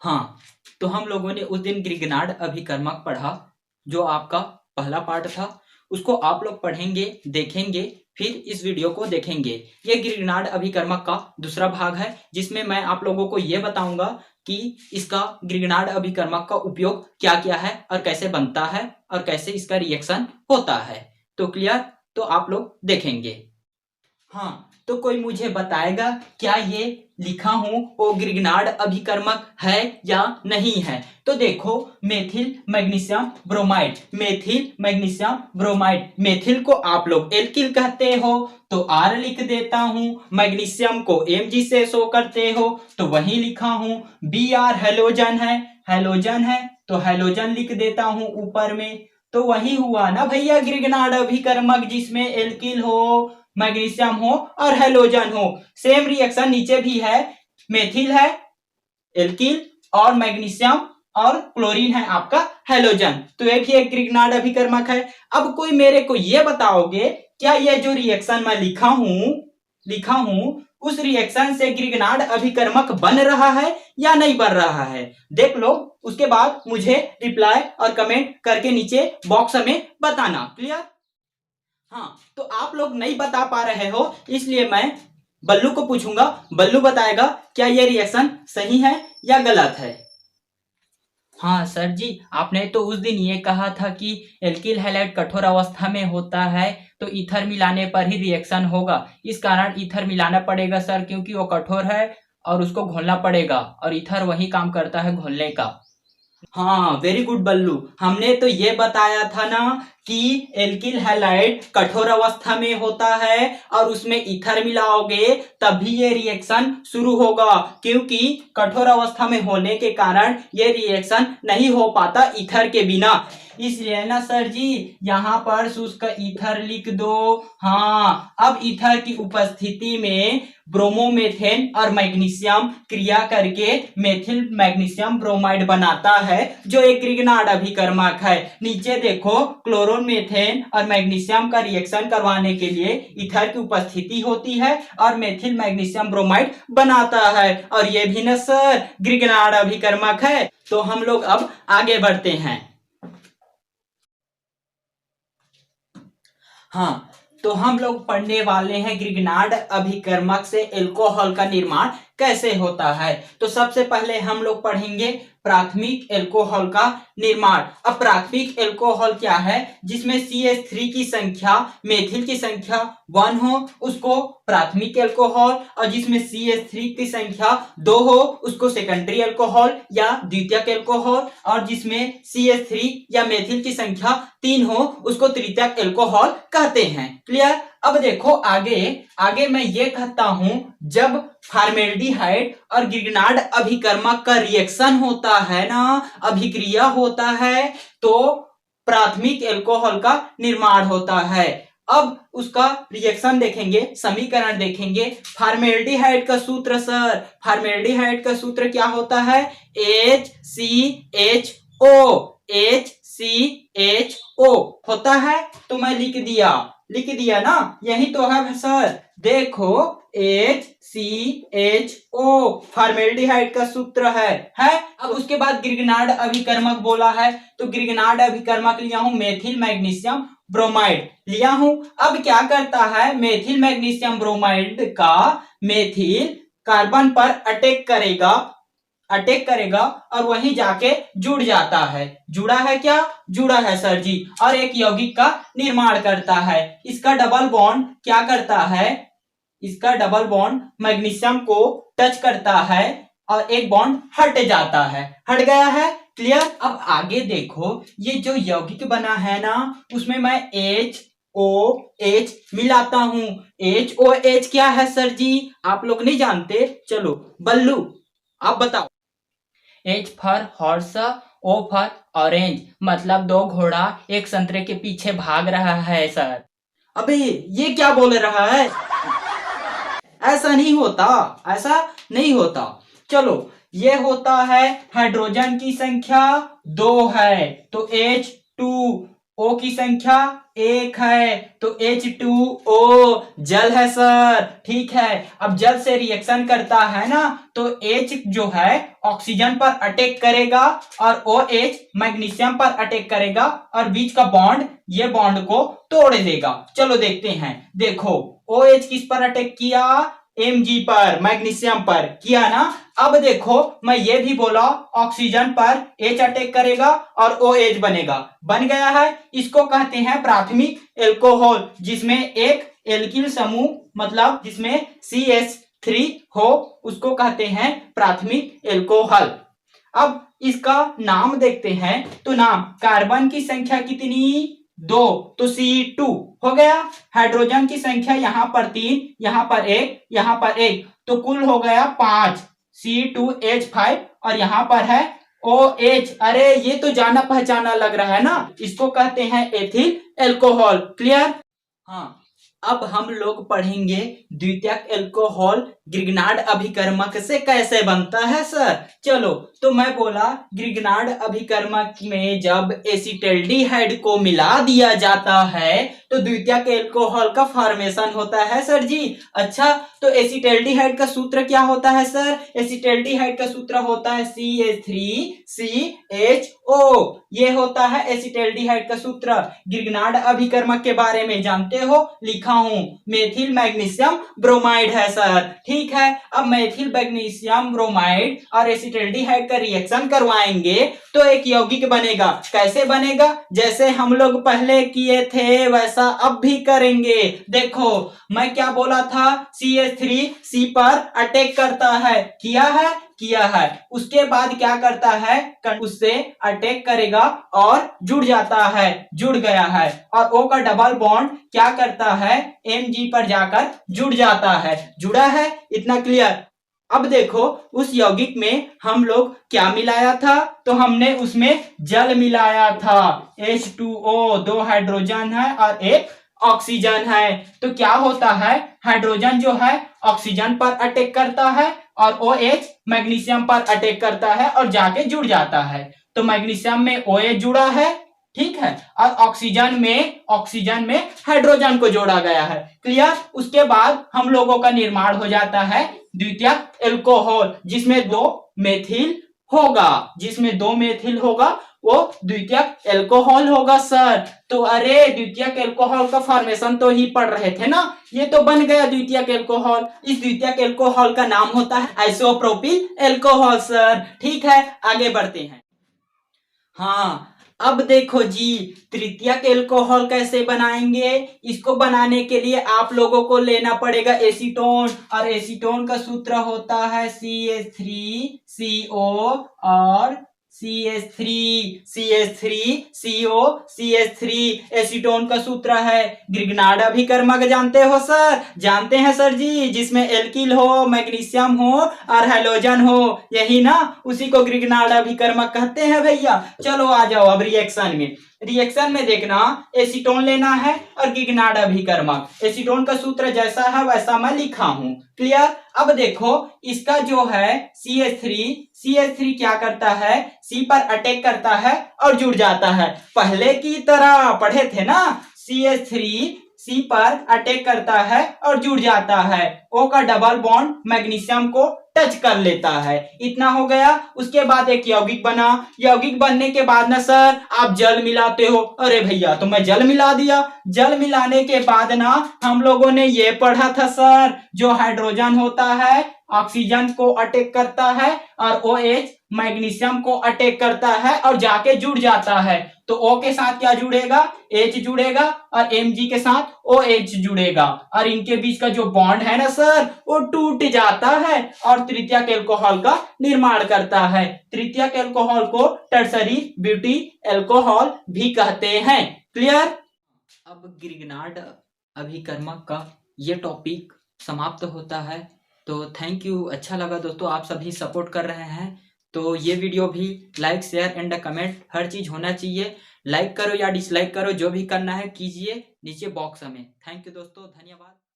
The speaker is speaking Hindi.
हाँ, तो हम लोगों ने उस दिन ग्रिगनार्ड अभिकर्मक पढ़ा, जो आपका पहला पार्ट था। उसको आप लोग पढ़ेंगे, देखेंगे, फिर इस वीडियो को देखेंगे। ये ग्रिगनार्ड अभिकर्मक का दूसरा भाग है, जिसमें मैं आप लोगों को ये बताऊंगा कि इसका ग्रिगनार्ड अभिकर्मक का उपयोग क्या क्या है और कैसे बनता है और कैसे इसका रिएक्शन होता है। तो क्लियर? तो आप लोग देखेंगे। हाँ, तो कोई मुझे बताएगा क्या ये लिखा हूं वो ग्रिगनार्ड अभिकर्मक है या नहीं है? तो देखो, methyl magnesium bromide, methyl magnesium bromide. Methyl को आप लोग एल्किल कहते हो तो आर लिख देता हूं, मैग्नीशियम को Mg से शो करते हो तो वही लिखा हूं। Br हेलोजन है, हेलोजन है तो हेलोजन लिख देता हूं ऊपर में। तो वही हुआ ना भैया ग्रिगनार्ड अभिकर्मक, जिसमें एल्किल हो, मैग्नीशियम हो और हेलोजन हो। सेम रिएक्शन नीचे भी है, मेथिल है एल्किल और मैग्नीशियम और क्लोरीन है आपका हेलोजन। तो ये भी एक ग्रिगनार्ड अभिकर्मक है। अब कोई मेरे को ये बताओगे, क्या ये जो रिएक्शन मैं लिखा हूं उस रिएक्शन से ग्रिगनार्ड अभिकर्मक बन रहा है या नहीं बन रहा है? देख लो, उसके बाद मुझे रिप्लाई और कमेंट करके नीचे बॉक्स में बताना। क्लियर? हाँ, तो आप लोग नहीं बता पा रहे हो, इसलिए मैं बल्लू को पूछूंगा। बल्लू बताएगा क्या ये रिएक्शन सही है या गलत है। हाँ सर जी, आपने तो उस दिन ये कहा था कि एल्किल हैलाइड कठोर अवस्था में होता है तो ईथर मिलाने पर ही रिएक्शन होगा। इस कारण ईथर मिलाना पड़ेगा सर, क्योंकि वो कठोर है और उसको घोलना पड़ेगा और ईथर वही काम करता है घोलने का। हाँ, वेरी गुड बल्लू। हमने तो ये बताया था ना कि एल्किल हैलाइड कठोर अवस्था में होता है और उसमें ईथर मिलाओगे तभी ये रिएक्शन शुरू होगा, क्योंकि कठोर अवस्था में होने के कारण ये रिएक्शन नहीं हो पाता ईथर के बिना। इसलिए ना सर जी, यहाँ पर शुष्क ईथर लिख दो। हाँ, अब ईथर की उपस्थिति में ब्रोमोमेथेन और मैग्नीशियम क्रिया करके मेथिल मैग्नीशियम ब्रोमाइड बनाता है, जो एक ग्रिगनार्ड अभिकर्मक है। नीचे देखो, क्लोरोन मेथेन और मैग्नीशियम का रिएक्शन करवाने के लिए ईथर की उपस्थिति होती है और मेथिल मैग्नीशियम ब्रोमाइड बनाता है, और ये भी न सर ग्रिगनार्ड अभिकर्मक है। तो हम लोग अब आगे बढ़ते हैं। हाँ, तो हम लोग पढ़ने वाले हैं ग्रिगनार्ड अभिकर्मक से एल्कोहल का निर्माण कैसे होता है। तो सबसे पहले हम लोग पढ़ेंगे प्राथमिक एल्कोहल का निर्माण। अब प्राथमिक एल्कोहल क्या है? जिसमें CH3 की संख्या मेथिल की संख्या 1 हो उसको प्राथमिक एल्कोहल, और जिसमें CH3 की संख्या 2 हो उसको सेकेंडरी एल्कोहल या द्वितीयक एल्कोहल, और जिसमें CH3 या मेथिल की संख्या 3 हो उसको तृतीयक एल्कोहल कहते हैं। क्लियर? अब देखो, आगे मैं ये कहता हूं, जब फॉर्मेल्डिहाइड और ग्रिगनार्ड अभिकर्मक का रिएक्शन होता है ना, अभिक्रिया होता है, तो प्राथमिक एल्कोहल का निर्माण होता है। अब उसका रिएक्शन देखेंगे, समीकरण देखेंगे। फॉर्मेल्डिहाइड का सूत्र सर, फॉर्मेल्डिहाइड का सूत्र क्या होता है? HCHO, HCHO होता है। तो मैं लिख दिया ना, यही तो है सर। देखो, HCHO फॉर्मेल्डिहाइड का सूत्र है। अब उसके बाद ग्रिगनार्ड अभिकर्मक बोला है, तो ग्रिगनार्ड अभिकर्मक लिया हूं मेथिल मैग्नीशियम ब्रोमाइड लिया हूं। अब क्या करता है, मेथिल मैग्नीशियम ब्रोमाइड का मेथिल कार्बन पर अटैक करेगा और वहीं जाके जुड़ जाता है। जुड़ा है क्या? जुड़ा है सर जी, और एक यौगिक का निर्माण करता है। इसका डबल बॉन्ड क्या करता है? इसका डबल बॉन्ड मैग्नीशियम को टच करता है और एक बॉन्ड हट जाता है, हट गया है। क्लियर? अब आगे देखो, ये जो यौगिक बना है ना, उसमें मैं HOH मिलाता हूं। HOH क्या है सर जी? आप लोग नहीं जानते? चलो बल्लू आप बताओ। H for horse, O for orange, मतलब 2 घोड़ा एक संतरे के पीछे भाग रहा है सर। अबे ये क्या बोल रहा है? ऐसा नहीं होता। चलो, ये होता है हाइड्रोजन की संख्या 2 है तो H2, O की संख्या 1 है, तो H2O जल है सर। ठीक है, अब जल से रिएक्शन करता है ना, तो H जो है ऑक्सीजन पर अटैक करेगा और OH मैग्नीशियम पर अटैक करेगा और बीच का बॉन्ड ये बॉन्ड को तोड़ देगा। चलो देखते हैं। देखो OH किस पर अटैक किया, Mg पर, मैग्नीशियम पर किया ना। अब देखो मैं ये भी बोला ऑक्सीजन पर H अटैक करेगा और OH बनेगा, बन गया है। इसको कहते हैं प्राथमिक एल्कोहल, जिसमें एक एल्किल समूह मतलब जिसमें CH3 हो, उसको कहते हैं प्राथमिक एल्कोहल। अब इसका नाम देखते हैं, तो नाम, कार्बन की संख्या कितनी, 2, तो C2 हो गया। हाइड्रोजन की संख्या यहाँ पर 3, यहाँ पर 1, यहाँ पर 1, तो कुल हो गया 5, C2H5, और यहाँ पर है OH। अरे ये तो जाना पहचाना लग रहा है ना, इसको कहते हैं एथिल एल्कोहल। क्लियर? हाँ, अब हम लोग पढ़ेंगे द्वितीयक एल्कोहल ग्रिग्नार्ड अभिकर्मक से कैसे बनता है सर। चलो, तो मैं बोला ग्रिग्नार्ड अभिकर्मक में जब एसिटल्डिहाइड को मिला दिया जाता है तो द्वितीयक एल्कोहल का फॉर्मेशन होता है सर जी। अच्छा, तो एसिटल्डिहाइड का सूत्र क्या होता है सर? एसिटल्डिहाइड का सूत्र होता है CH3CHO, ये होता है एसिटल्डिहाइड का सूत्र। ग्रिग्नार्ड अभिकर्मक के बारे में जानते हो, लिखा हूं, मेथिल मैग्नीशियम ब्रोमाइड है सर। ठीक है, अब मेथिल मैग्नीशियम ब्रोमाइड और एसिटल्डिहाइड का रिएक्शन करवाएंगे तो एक यौगिक बनेगा। कैसे बनेगा? जैसे हम लोग पहले किए थे वैसा अब भी करेंगे। देखो मैं क्या बोला था, CH3 C पर अटैक करता है, किया है, उसके बाद क्या करता है, उससे अटैक करेगा और जुड़ जाता है, जुड़ गया है, और O का डबल बॉन्ड क्या करता है, Mg पर जाकर जुड़ जाता है, जुड़ा है। इतना क्लियर? अब देखो उस यौगिक में हम लोग क्या मिलाया था, तो हमने उसमें जल मिलाया था, H2O, 2 हाइड्रोजन है और 1 ऑक्सीजन है। तो क्या होता है, हाइड्रोजन जो है ऑक्सीजन पर अटैक करता है और OH मैग्नीशियम पर अटैक करता है और जाके जुड़ जाता है। तो मैग्नीशियम में OH जुड़ा है, ठीक है, और ऑक्सीजन में हाइड्रोजन को जोड़ा गया है। क्लियर? उसके बाद हम लोगों का निर्माण हो जाता है द्वितीयक एल्कोहल, जिसमें 2 मेथिल होगा, वो द्वितीयक एल्कोहल होगा सर। तो अरे द्वितीयक एल्कोहल का फॉर्मेशन तो ही पढ़ रहे थे ना, ये तो बन गया द्वितीयक एल्कोहल। इस द्वितीयक एल्कोहल का नाम होता है आइसोप्रोपिल एल्कोहल सर। ठीक है, आगे बढ़ते हैं। हाँ, अब देखो जी, तृतीयक एल्कोहल कैसे बनाएंगे। इसको बनाने के लिए आप लोगों को लेना पड़ेगा एसीटोन, और एसीटोन का सूत्र होता है CH3CO और CH3CO एसीटोन का सूत्र है। ग्रिग्नार्ड अभिकर्मक जानते हो सर? जानते हैं सर जी, जिसमें एल्किल हो, मैग्नीशियम हो और हैलोजन हो, यही ना, उसी को ग्रिग्नार्ड अभिकर्मक कहते हैं भैया। चलो आ जाओ अब रिएक्शन में देखना, एसीटोन लेना है और ग्रिग्नार्ड अभिकर्मक। एसीटोन का सूत्र जैसा है वैसा मैं लिखा हूं। क्लियर? अब देखो इसका जो है CH3 क्या करता है, C पर अटैक करता है और जुड़ जाता है। पहले की तरह पढ़े थे ना, CH3 C पर अटैक करता है और जुड़ जाता है, O का डबल बॉन्ड मैग्नीशियम को टच कर लेता है। इतना हो गया। उसके बाद एक यौगिक बना। यौगिक बनने के बाद ना सर आप जल मिलाते हो। अरे भैया, तो मैं जल मिला दिया। जल मिलाने के बाद ना हम लोगों ने ये पढ़ा था सर, जो हाइड्रोजन होता है ऑक्सीजन को अटैक करता है और OH मैग्नीशियम को अटैक करता है और जाके जुड़ जाता है। तो O के साथ क्या जुड़ेगा, H जुड़ेगा, और Mg के साथ OH जुड़ेगा, और इनके बीच का जो बॉन्ड है ना सर वो टूट जाता है और तृतीयक एल्कोहल का निर्माण करता है। तृतीयक एल्कोहल को टर्सरी ब्यूटी एल्कोहल भी कहते हैं। क्लियर? अब ग्रिग्नार्ड अभिकर्मक का ये टॉपिक समाप्त होता है। तो थैंक यू, अच्छा लगा दोस्तों, आप सभी सपोर्ट कर रहे हैं। तो ये वीडियो भी लाइक, शेयर एंड कमेंट हर चीज होना चाहिए। लाइक करो या डिसलाइक करो, जो भी करना है कीजिए नीचे बॉक्स में। थैंक यू दोस्तों, धन्यवाद।